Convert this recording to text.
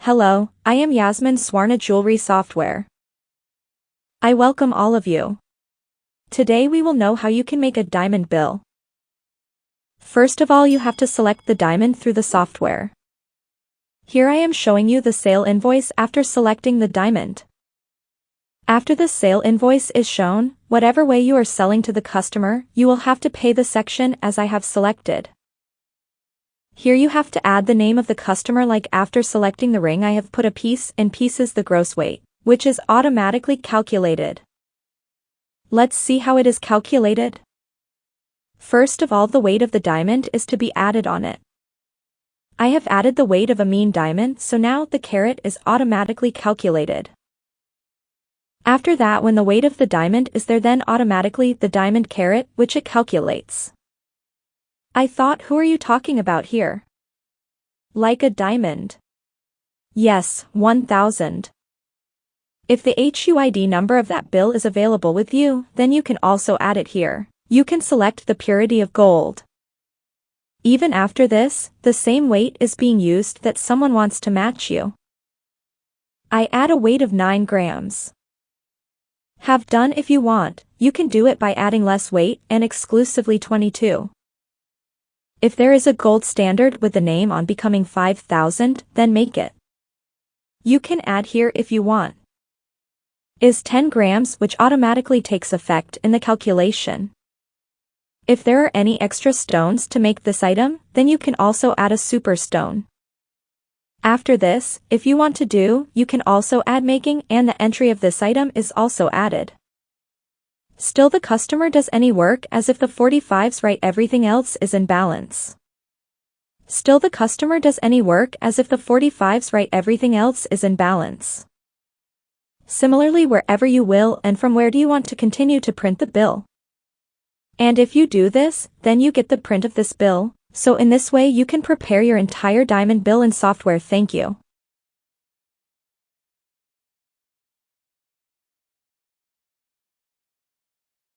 Hello, I am Yasmin SwarnApp Jewellery Software. I welcome all of you. Today we will know how you can make a diamond bill. First of all, you have to select the diamond through the software. Here I am showing you the sale invoice after selecting the diamond. After the sale invoice is shown, whatever way you are selling to the customer, you will have to pay the section as I have selected. Here you have to add the name of the customer, like after selecting the ring I have put a piece in pieces the gross weight, which is automatically calculated. Let's see how it is calculated. First of all, the weight of the diamond is to be added on it. I have added the weight of a mean diamond, so now the carat is automatically calculated. After that, when the weight of the diamond is there, then automatically the diamond carat which it calculates. I thought, who are you talking about here? Like a diamond? Yes, 1000. If the HUID number of that bill is available with you, then you can also add it here. You can select the purity of gold. Even after this, the same weight is being used that someone wants to match you. I add a weight of 9 grams. Have done. If you want, you can do it by adding less weight and exclusively 22. If there is a gold standard with the name on becoming 5000, then make it. You can add here if you want. Is 10 grams, which automatically takes effect in the calculation. If there are any extra stones to make this item, then you can also add a super stone. After this, if you want to do, you can also add making, and the entry of this item is also added. Still the customer does any work as if the 45s right, everything else is in balance. Still the customer does any work as if the 45s right, everything else is in balance. Similarly, wherever you will and from where do you want to continue to print the bill. And if you do this, then you get the print of this bill, so in this way you can prepare your entire diamond bill in software. Thank you.